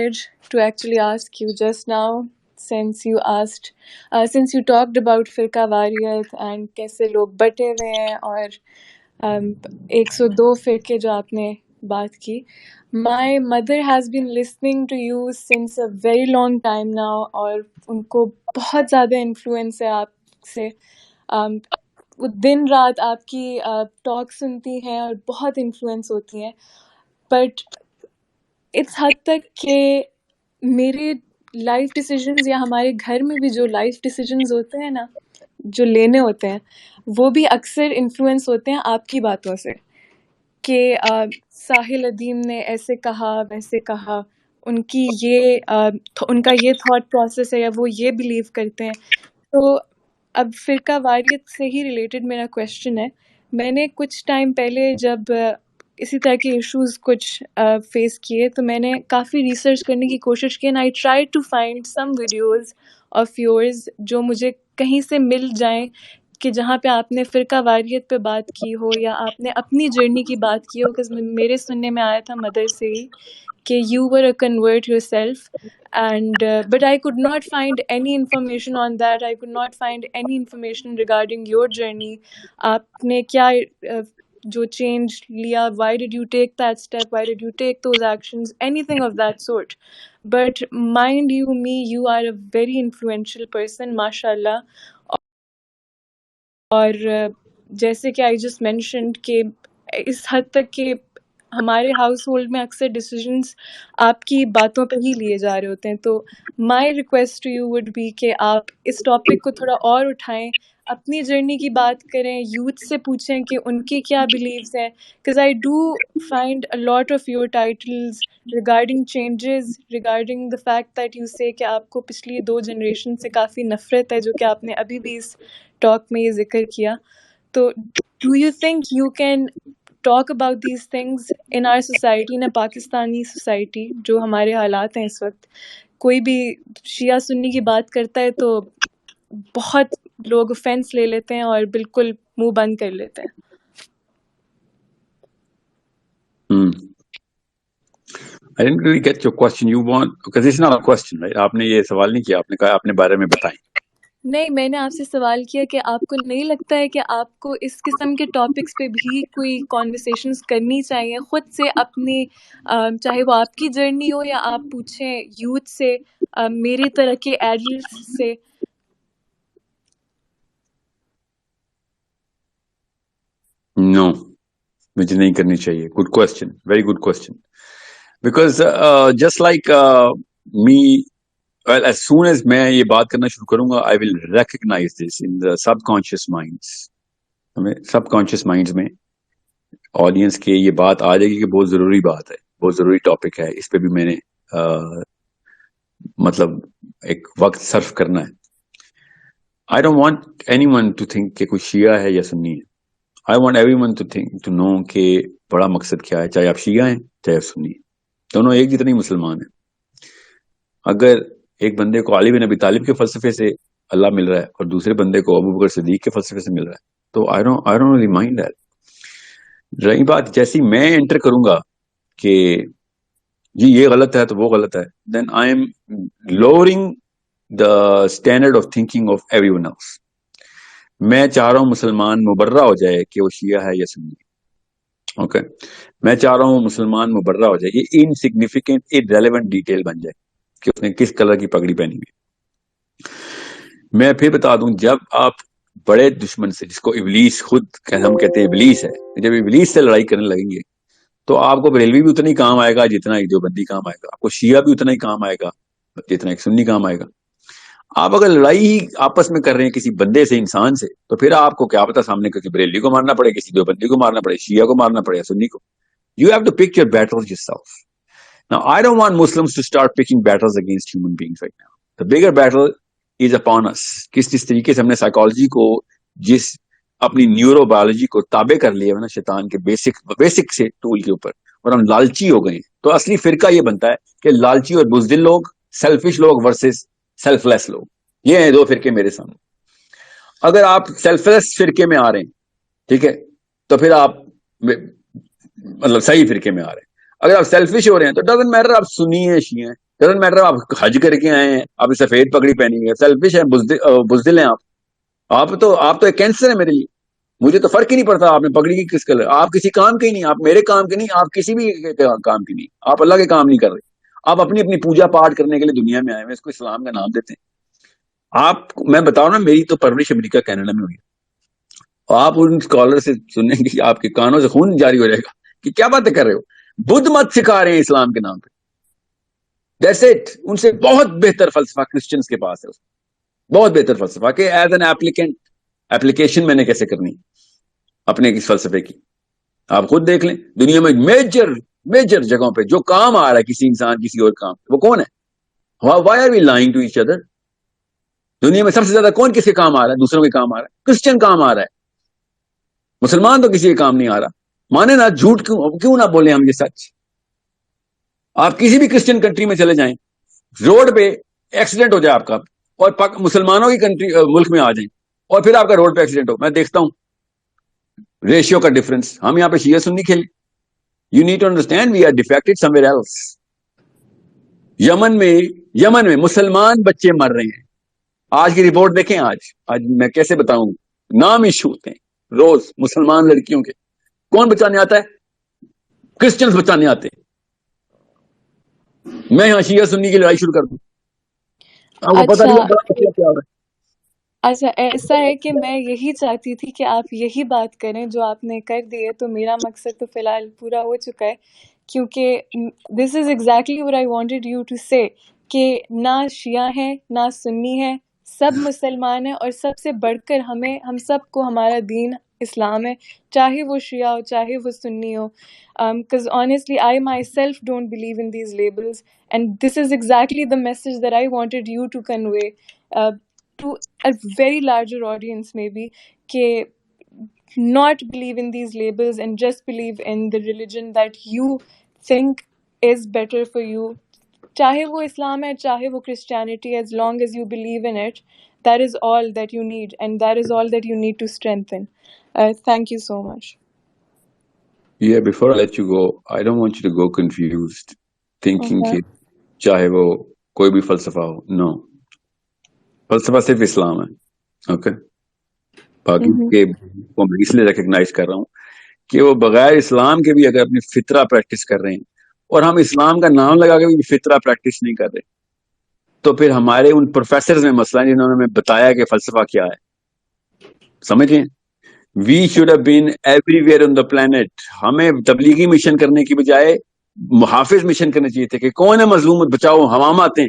wanted to actually ask you just now, since you talked about فرقہ واریت and کیسے لوگ بٹے ہوئے ہیں اور 102 فرقے جو آپ نے بات کی. My mother has been listening to you since a very long time now اور ان کو بہت زیادہ انفلوئنس ہے آپ سے. وہ دن رات آپ کی ٹاک سنتی ہیں اور بہت انفلوئنس ہوتی ہیں. بٹ اس حد تک کہ میرے لائف ڈیسیجنز یا ہمارے گھر میں بھی جو لائف ڈیسیجنز ہوتے ہیں نا جو لینے ہوتے ہیں وہ بھی اکثر انفلوئنس ہوتے ہیں آپ کی باتوں سے کہ ساحل ادیم نے ایسے کہا ویسے کہا, ان کی ان کا یہ تھاٹ پروسیس ہے یا وہ یہ بلیو کرتے ہیں. تو اب فرقہ واریت سے ہی ریلیٹڈ میرا کویشچن ہے. میں نے کچھ ٹائم پہلے جب اسی طرح کے ایشوز کچھ فیس کیے تو میں نے کافی ریسرچ کرنے کی کوشش کی, and I try to find some videos of yours جو مجھے کہیں سے مل جائیں کہ جہاں پہ آپ نے فرقہ واریت پہ بات کی ہو یا آپ نے اپنی جرنی کی بات کی ہو. بکاز میرے سننے میں آیا تھا مدر سے ہی کہ you were A convert your self, and but I could not find any information on that. I could not find any information regarding your journey. آپ نے کیا جو چینج لیا, why did you take that step, why did you take those actions, anything of that sort. But mind you me, you are a very influential person, mashallah. اور جیسے کہ I just mentioned کہ اس حد تک کہ ہمارے house hold میں اکثر ڈیسیجنس آپ کی باتوں پہ ہی لیے جا رہے ہوتے ہیں. تو my request to you would be کہ آپ اس ٹاپک کو تھوڑا اور اٹھائیں, اپنی جرنی کی بات کریں, یوتھ سے پوچھیں کہ ان کے کیا بلیوز ہیں. Because I do find a lot of your titles regarding changes, regarding the fact that you سے کہ آپ کو پچھلی 2 جنریشن سے کافی نفرت ہے, جو کہ آپ نے ابھی بھی اس ٹاک میں یہ ذکر کیا. تو do you think you can talk about these things in our society, in a Pakistani society, جو ہمارے حالات ہیں اس وقت. کوئی بھی شیعہ سنی کی بات کرتا ہے تو بہت لوگ offense لے لیتے ہیں اور بالکل منہ بند کر لیتے ہیں. I didn't really get your question. You want, because it's not a question, right? آپ نے یہ سوال نہیں کیا, آپ نے کہا اپنے بارے میں بتائیں. نہیں, میں نے آپ سے سوال کیا کہ آپ کو نہیں لگتا ہے کہ آپ کو اس قسم کے ٹاپکس پہ بھی کوئی کانورسیشنز کرنی چاہیے خود سے اپنی, چاہے وہ آپ کی جرنی ہو یا آپ پوچھیں یوتھ سے, میری طرح کے ایڈلٹس سے. No, مجھے نہیں کرنی چاہیے. Good question, very good question. Because just like me, well, as soon as میں یہ بات کرنا شروع کروں گا, I will recognize this in the subconscious minds. ہمیں subconscious minds میں آڈینس کے یہ بات آ جائے گی کہ بہت ضروری بات ہے, بہت ضروری ٹاپک ہے, اس پہ بھی میں نے مطلب ایک وقت صرف کرنا ہے. I don't want anyone to think کہ کوئی شیعہ ہے یا سنی ہے. I want everyone to think, to know کہ بڑا مقصد کیا ہے, چاہے آپ شیعہ ہیں چاہے آپ سنی ہیں, دونوں ایک جتنے مسلمان ہیں. اگر ایک بندے کو علی بن ابی طالب کے فلسفے سے اللہ مل رہا ہے اور دوسرے بندے کو ابو بکر صدیق کے فلسفے سے مل رہا ہے, تو I don't really mind that. رہی بات جیسی میں انٹر کروں گا کہ جی یہ غلط ہے تو وہ غلط ہے, then I am lowering the standard of thinking of everyone else. میں چاہ رہا ہوں مسلمان مبرہ ہو جائے کہ وہ شیعہ ہے یا سنی ہے. اوکے, میں چاہ رہا ہوں مسلمان مبرہ ہو جائے, یہ انسگنیفیکینٹ irrelevant ڈیٹیل بن جائے کہ اس نے کس کلر کی پگڑی پہنی ہوئی. میں پھر بتا دوں, جب آپ بڑے دشمن سے, جس کو ابلیس خود ہم کہتے ہیں ابلیس ہے, جب ابلیس سے لڑائی کرنے لگیں گے تو آپ کو بریلوی بھی اتنا ہی کام آئے گا جتنا ایک دیوبندی کام آئے گا, آپ کو شیعہ بھی اتنا ہی کام آئے گا جتنا ایک سنی کام آئے گا. آپ اگر لڑائی ہی آپس میں کر رہے ہیں کسی بندے سے, انسان سے, تو پھر آپ کو کیا پتا سامنے کسی بریلوی کو مارنا پڑے, کسی دیوبندی کو مارنا پڑے, شیعہ کو مارنا پڑے, سنی کو. You have to pick your battles yourself. Now, I don't want Muslims to start picking battles against human beings right now. The bigger battle is upon us. کس طریقے سے ہم نے سائیکالوجی کو, جس اپنی نیورو بایولوجی کو تابع کر لیا ہے نا شیطان کے بیسک سے ٹول کے اوپر, اور ہم لالچی ہو گئے ہیں. تو اصلی فرقہ یہ بنتا ہے کہ لالچی اور بزدل لوگ, سیلفش لوگ ورسز سیلف لیس لوگ. یہ ہیں 2 فرقے میرے سامنے. اگر آپ سیلف لیس فرقے میں آ رہے ہیں, ٹھیک ہے, تو پھر آپ مطلب صحیح فرقے میں آ رہے ہیں. اگر آپ سیلفش ہو رہے ہیں تو ڈزنٹ میٹر آپ سنی ہیں شیعہ ہیں, ڈزنٹ میٹر آپ حج کر کے آئے ہیں, آپ سفید پگڑی پہنی ہے, سیلفش ہے, بزدل ہیں آپ تو ایک کینسر ہے میرے لیے. مجھے تو فرق ہی نہیں پڑتا آپ نے پگڑی کی کس کلر, آپ کسی کام کے ہی نہیں, آپ میرے کام کے نہیں, آپ کسی بھی کام کی نہیں, آپ اللہ کے کام نہیں کر رہے, آپ اپنی اپنی پوجا پاٹ کرنے کے لیے دنیا میں آئے ہیں, اس کو اسلام کا نام دیتے ہیں. آپ میں بتاؤں نا, میری تو پرورش امریکہ کینیڈا میں ہوئی, آپ ان اسکالر سے سنیں گے آپ کے کانوں سے خون جاری ہو جائے گا کہ کیا باتیں کر رہے ہو, بدھ مت سکھا رہے ہیں اسلام کے نام پہ. That's it. ان سے بہت بہتر فلسفہ کرسچنز کے پاس ہے, بہت بہتر فلسفہ کہ ایز این ایپلیکینٹ ایپلیکیشن میں نے کیسے کرنی اپنے اس فلسفے کی. آپ خود دیکھ لیں دنیا میں میجر جگہوں پہ جو کام آ رہا ہے کسی انسان کسی اور کام, وہ کون ہے؟ Why are we lying to each other? دنیا میں سب سے زیادہ کون کس کے کام آ رہا ہے؟ دوسروں کے کام آ رہا ہے. کرسچن کام آ رہا ہے, مسلمان تو کسی کے کام نہیں آ رہا. مانے نا, جھوٹ کیوں نہ بولیں ہم یہ سچ. آپ کسی بھی کرسچن کنٹری میں چلے جائیں, روڈ پہ ایکسیڈنٹ ہو جائے آپ کا, اور مسلمانوں کی کنٹری ملک میں آ جائیں, اور پھر آپ کا روڈ پہ ایکسیڈنٹ ہو, میں دیکھتا ہوں ریشیو کا ڈفرنس. ہم یہاں پہ شیعہ سنی کھیلے. You need to understand we are defected somewhere else. یمن میں مسلمان بچے مر رہے ہیں. آج کی رپورٹ دیکھیں, آج میں کیسے بتاؤں, نام ایشو ہوتے ہیں روز مسلمان لڑکیوں کے. کون بچانے آتا ہے؟ کرسچنز بچانے آتے ہیں. میں یہاں شیعہ سنی کی لڑائی شروع کر دوں, آپ کو پتہ اچھا نہیں بڑا مسئلہ کیا ہو رہا ہے. اچھا ایسا ہے کہ میں یہی چاہتی تھی کہ آپ یہی بات کریں جو آپ نے کر دی ہے, تو میرا مقصد تو فی الحال پورا ہو چکا ہے, کیونکہ this is exactly what I wanted you to say کہ نہ شیعہ ہیں نہ سنی ہے, سب مسلمان ہیں, اور سب سے بڑھ کر ہم سب کو ہمارا دین اسلام ہے, چاہے وہ شیعہ ہو چاہے وہ سنی ہو. Because honestly, I myself don't believe in these labels, and this is exactly the message that I wanted you to convey to a very larger audience maybe, کہ not believe in these labels and just believe in the religion that you think is better for you. چاہے وہ اسلام ہے چاہے وہ Christianity, as long as you believe in it, that is all that you need, and that is all that you need to strengthen. Thank you so much. Yeah, before I let you go, I don't want you to go confused thinking Okay. کہ چاہے وہ کوئی بھی فلسفہ ہو. نو, فلسفہ صرف اسلام ہے. Okay, باقی Mhm. کے کو میں اس لیے ریکگنائز کر رہا ہوں کہ وہ بغیر اسلام کے بھی اگر اپنی فطرہ پریکٹس کر رہے ہیں, اور ہم اسلام کا نام لگا کے بھی فطرہ پریکٹس نہیں کر رہے, تو پھر ہمارے ان پروفیسرز میں مسئلہ جنہوں نے ہمیں بتایا کہ فلسفہ کیا ہے. سمجھیں, we should have been everywhere on the planet. ہمیں تبلیغی مشن کرنے کی بجائے محافظ مشن کرنے چاہیے تھے کہ کون ہے مظلوم بچاؤ. ہم آتے ہیں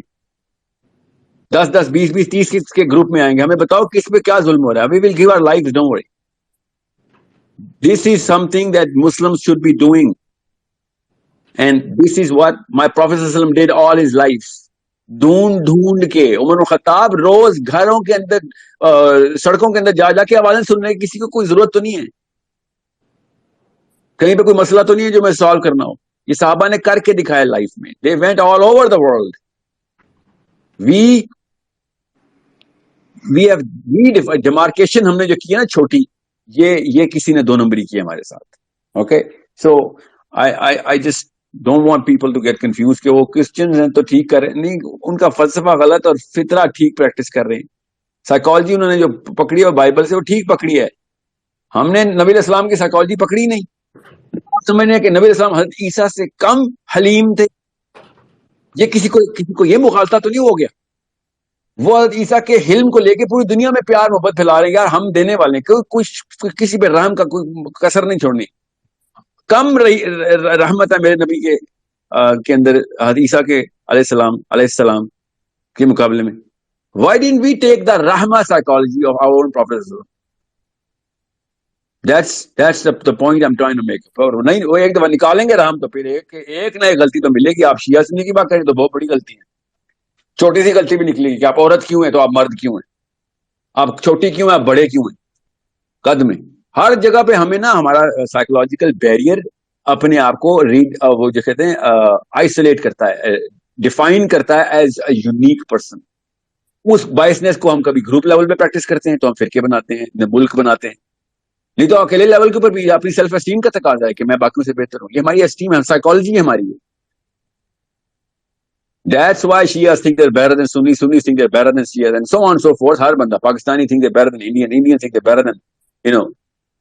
10 20 30 کے گروپ میں آئیں گے, ہمیں بتاؤ کس پہ کیا ظلم ہو رہا ہے. We will give our life, don't worry. This is something that Muslim should be doing, and this is what my prophet صلی اللہ علیہ وسلم ڈیڈ آل ہز لائف. ڈھونڈ کے عمر خطاب روز گھروں کے اندر سڑکوں کے اندر جا جا کے آوازیں سن رہے ہیں. کسی کو کوئی ضرورت تو نہیں ہے, کہیں پہ کوئی مسئلہ تو نہیں ہے جو میں سالو کرنا ہو. یہ صحابہ نے کر کے دکھایا لائف میں. They went all over the world. Demarcation ہم نے جو کی ہے نا چھوٹی, یہ کسی نے 2 نمبری کی ہمارے ساتھ. Okay, so I just don't want people to get confuse کہ وہ کرسچنز ہیں تو ٹھیک کر رہے ہیں. نہیں, ان کا فلسفہ غلط اور فطرہ ٹھیک پریکٹس کر رہے ہیں. سائیکالوجی انہوں نے جو پکڑی ہے اور بائبل سے وہ ٹھیک پکڑی ہے. ہم نے نبی علیہ السلام کی سائیکالوجی پکڑی نہیں. آپ سمجھنے کہ نبی علیہ السلام حضرت عیسیٰ سے کم حلیم تھے. یہ کسی کو یہ مغالطہ تو نہیں ہو گیا. وہ حضرت عیسیٰ کے حلم کو لے کے پوری دنیا میں پیار محبت پھیلا رہے ہیں. یار ہم دینے والے ہیں, کوئی کسی پہ رحم کا کوئی کسر نہیں چھوڑنی. کم رحمت ہے میرے نبی کے اندر حضرت عیسیٰ کے علیہ السلام کے مقابلے میں. Why didn't we take the Rahma psychology of our own Prophet? That's the point I'm trying to make. نہیں, وہ ایک دفعہ نکالیں گے رحم تو پھر ایک نہ ایک غلطی تو ملے گی. آپ شیعہ سنی کی بات کریں تو بہت بڑی غلطی ہے. چھوٹی سی غلطی بھی نکلے گی کہ آپ عورت کیوں ہیں تو آپ مرد کیوں ہیں, آپ چھوٹی کیوں ہیں آپ بڑے کیوں ہیں. قد میں ہر جگہ پہ ہمیں نا ہمارا سائیکولوجیکل بیریئر اپنے آپ کو وہ جو کہتے ہیں آئسولیٹ کرتا ہے, ڈیفائن کرتا ہے ایز اے یونیک پرسن. اس بائسنس کو ہم کبھی گروپ لیول پہ پریکٹس کرتے ہیں تو ہم فرقے بناتے ہیں, ملک بناتے ہیں. نہیں تو اکیلے لیول کے اوپر بھی اپنی سیلف اسٹیم کا تقاضا ہے کہ میں باقیوں سے بہتر ہوں. یہ ہماری اسٹیم ہے, سائیکالوجی ہماری ہے. That's why Shias think they're better than Sunnis, Sunnis think they're better than Shias, and so on and so forth. Har banda, Pakistani think they're better than Indian, Indians think they're better than,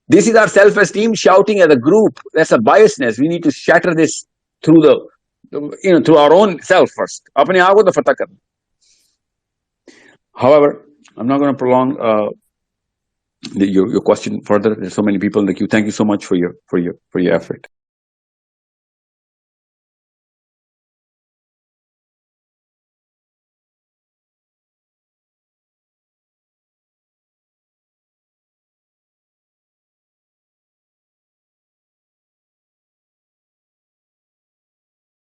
This is our self-esteem shouting as a group. That's a biasness. We need to shatter this through through our own self first. Apne aap ko to fatah karna. However, I'm not going to prolong your question further. There's so many people in the queue. Thank you so much for your effort.